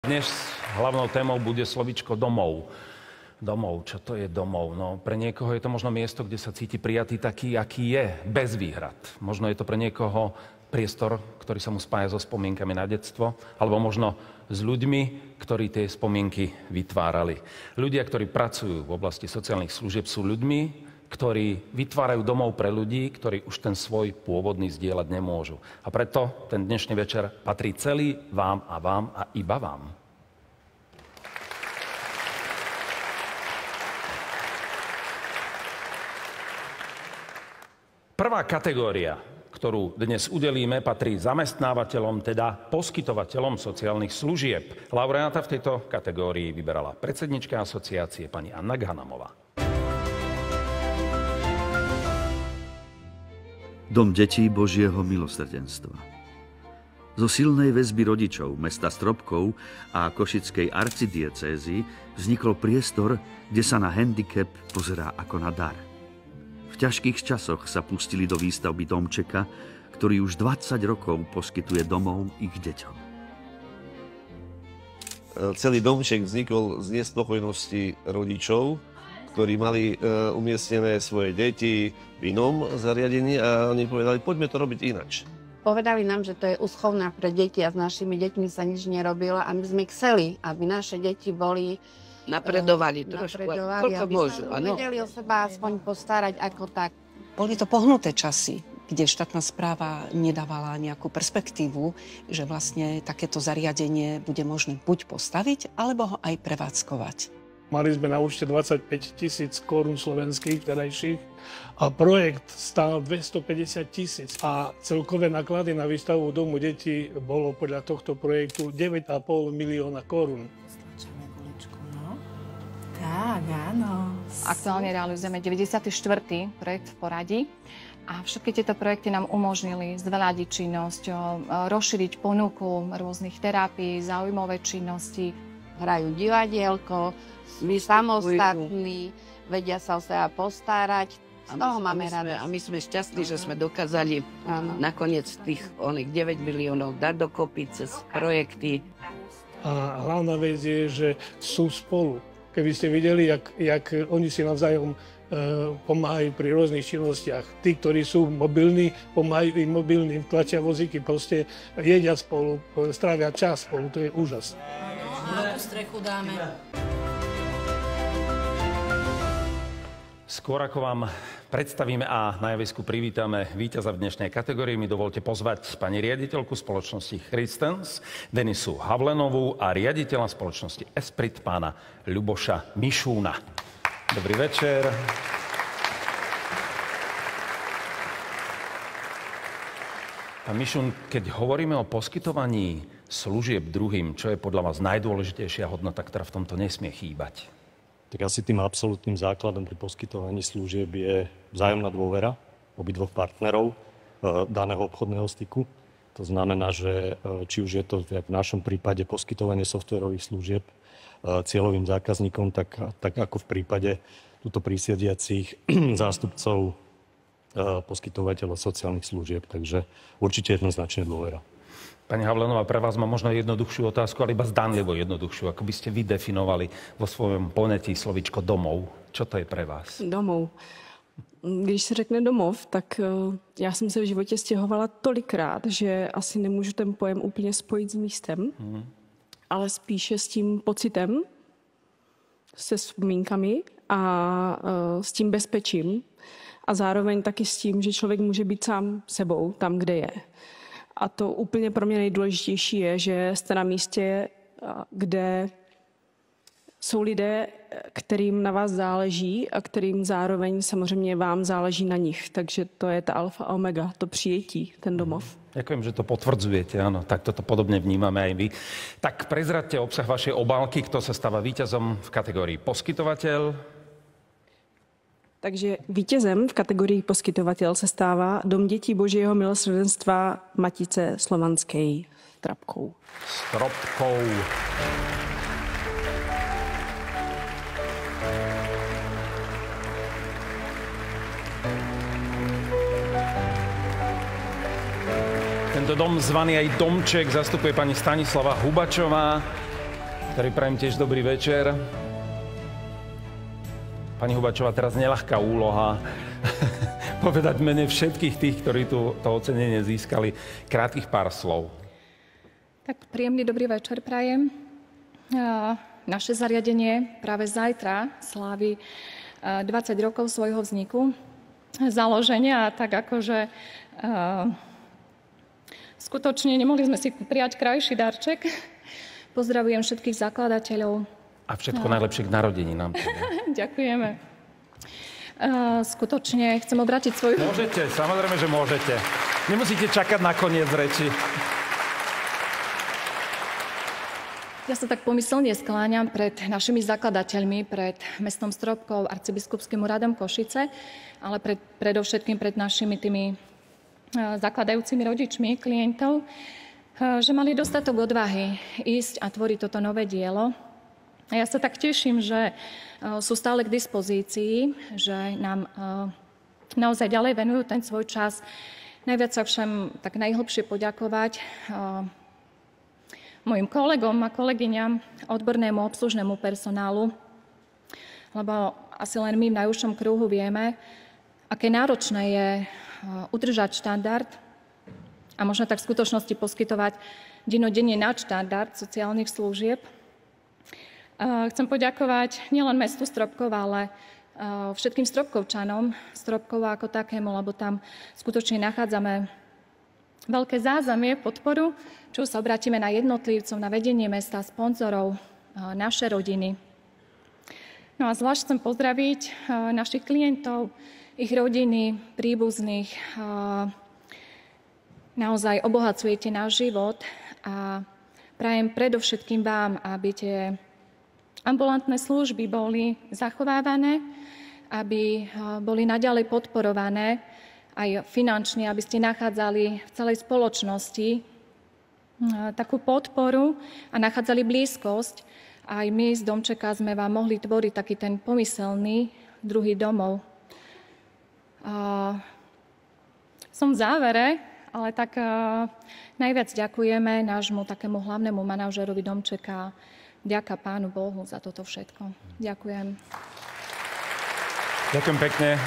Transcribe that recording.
Dnes hlavnou témou bude slovíčko domov. Domov, čo to je domov? No, pre niekoho je to možno miesto, kde sa cíti prijatý taký, aký je, bez výhrad. Možno je to pre niekoho priestor, ktorý sa mu spája so spomienkami na detstvo, alebo možno s ľuďmi, ktorí tie spomienky vytvárali. Ľudia, ktorí pracujú v oblasti sociálnych služieb, sú ľuďmi, ktorí vytvárajú domov pre ľudí, ktorí už ten svoj pôvodný zdieľať nemôžu. A preto ten dnešný večer patrí celý vám a iba vám. Prvá kategória, ktorú dnes udelíme, patrí zamestnávateľom, teda poskytovateľom sociálnych služieb. Laureáta v tejto kategórii vyberala predsednička asociácie pani Anna Ghanamová. Dom detí Božieho milosrdenstva. Zo silnej väzby rodičov mesta Stropkov a košickej arcidiecézy vznikol priestor, kde sa na handicap pozerá ako na dar. V ťažkých časoch sa pustili do výstavby domčeka, ktorý už 20 rokov poskytuje domov ich deťom. Celý domček vznikol z nespokojnosti rodičov, ktorí mali umiestnené svoje deti v inom zariadení a oni povedali, poďme to robiť inač. Povedali nám, že to je úschovná pre deti a s našimi deťmi sa nič nerobilo a my sme chceli, aby naše deti boli napredovali trošku, koľko môžu. Aby sa vedeli o seba aspoň postarať ako tak. Boli to pohnuté časy, kde štátna správa nedávala nejakú perspektívu, že vlastne takéto zariadenie bude možné buď postaviť, alebo ho aj prevádzkovať. Mali sme na účte 25 000 korún slovenských vtedajších a projekt stál 250 000 a celkové náklady na výstavbu domu detí bolo podľa tohto projektu 9,5 milióna korún. Tak, áno. Aktuálne realizujeme 94. projekt v poradí a všetky tieto projekty nám umožnili zveladiť činnosť, rozšíriť ponuku rôznych terapií, záujmové činnosti. Hrajú divadielko, samostatní, vedia sa o seba postarať. Z toho máme radosť. A my sme šťastní, že sme dokázali nakoniec tých 9 miliónov dať dokopy cez projekty. A hlavná vec je, že sú spolu. Keby ste videli, jak oni si navzájom pomáhajú pri rôznych činnostiach. Tí, ktorí sú mobilní, pomáhajú im mobilným, tlačia vozíky, proste jedia spolu, strávia čas spolu, to je úžasné. A tú strechu dáme. Skôr ako vám predstavíme a na javisku privítame víťaza v dnešnej kategórii, mi dovolte pozvať pani riaditeľku spoločnosti Christens, Denisu Havlenovú a riaditeľa spoločnosti Esprit, pána Ľuboša Mišúna. Dobrý večer. Pán Mišún, keď hovoríme o poskytovaní služieb druhým, čo je podľa vás najdôležitejšia hodnota, ktorá v tomto nesmie chýbať? Tak asi tým absolútnym základom pri poskytovaní služieb je vzájomná dôvera obidvoch partnerov daného obchodného styku. To znamená, že či už je to v našom prípade poskytovanie softvérových služieb cieľovým zákazníkom, tak ako v prípade túto prísediacich zástupcov poskytovateľov sociálnych služieb. Takže určite jednoznačne dôvera. Pani Havlenová, pre vás mám možno jednoduchšiu otázku, ale iba zdanlivo jednoduchšiu. Ako by ste vy definovali vo svojom poňatí slovíčko domov? Čo to je pre vás? Domov. Když se řekne domov, tak já jsem se v životě stěhovala tolikrát, že asi nemůžu ten pojem úplně spojit s místem, ale spíše s tím pocitem, se vzpomínkami a s tím bezpečím a zároveň taky s tím, že člověk může být sám sebou tam, kde je. A to úplně pro mě nejdůležitější je, že jste na místě, kde jsou lidé, kterým na vás záleží a kterým zároveň samozřejmě vám záleží na nich. Takže to je ta alfa a omega, to přijetí, ten domov. Ďakujem, že to potvrdzujete, áno, tak toto podobne vnímame aj vy. Tak prezraďte obsah vašej obálky, kto sa stáva víťazom v kategórii poskytovateľ. Takže vítězem v kategorii poskytovatel se stává Dom dětí Božího milosrdenstva Matice Slovanskej Stropkov. Tento dom zvaný aj domček zastupuje pani Stanislava Hubačová. ktorý prajem tiež dobrý večer. Pani Hubačová, teraz neľahká úloha povedať mene všetkých tých, ktorí tu to ocenenie získali, krátkych pár slov. Tak príjemný dobrý večer prajem. Naše zariadenie práve zajtra slávi 20 rokov svojho vzniku, založenia, tak akože skutočne nemohli sme si prijať krajší darček. Pozdravujem všetkých zakladateľov. A všetko najlepšie k narodeninám. Ďakujeme. Skutočne chcem obrátiť svoju... Môžete, samozrejme, že môžete. Nemusíte čakať na koniec reči. Ja sa tak pomyselne skláňam pred našimi zakladateľmi, pred mestom Stropkov, arcibiskupským úradom Košice, ale predovšetkým pred našimi tými zakladajúcimi rodičmi, klientov, že mali dostatok odvahy ísť a tvoriť toto nové dielo. A ja sa tak teším, že sú stále k dispozícii, že nám naozaj ďalej venujú ten svoj čas. Najviac sa všem tak najhlbšie poďakovať mojim kolegom a kolegyňam, odbornému obslužnému personálu, lebo asi len my v najúžšom kruhu vieme, aké náročné je udržať štandard a možno tak v skutočnosti poskytovať denodenne nadštandard sociálnych služieb. Chcem poďakovať nielen mestu Stropkov, ale všetkým Stropkovčanom, Stropkov ako takému, lebo tam skutočne nachádzame veľké zázemie, podporu, čo sa obrátime na jednotlivcov, na vedenie mesta, sponzorov, naše rodiny. No a zvlášť chcem pozdraviť našich klientov, ich rodiny, príbuzných. Naozaj obohacujete náš život a prajem predovšetkým vám, aby tie ambulantné služby boli zachovávané, aby boli naďalej podporované aj finančne, aby ste nachádzali v celej spoločnosti takú podporu a nachádzali blízkosť. Aj my z Domčeka sme vám mohli tvoriť taký ten pomyselný druhý domov. Som v závere, ale tak najviac ďakujeme nášmu takému hlavnému manažerovi Domčeka. Ďaká Pánu Bohu za toto všetko. Ďakujem. Ďakujem pekne.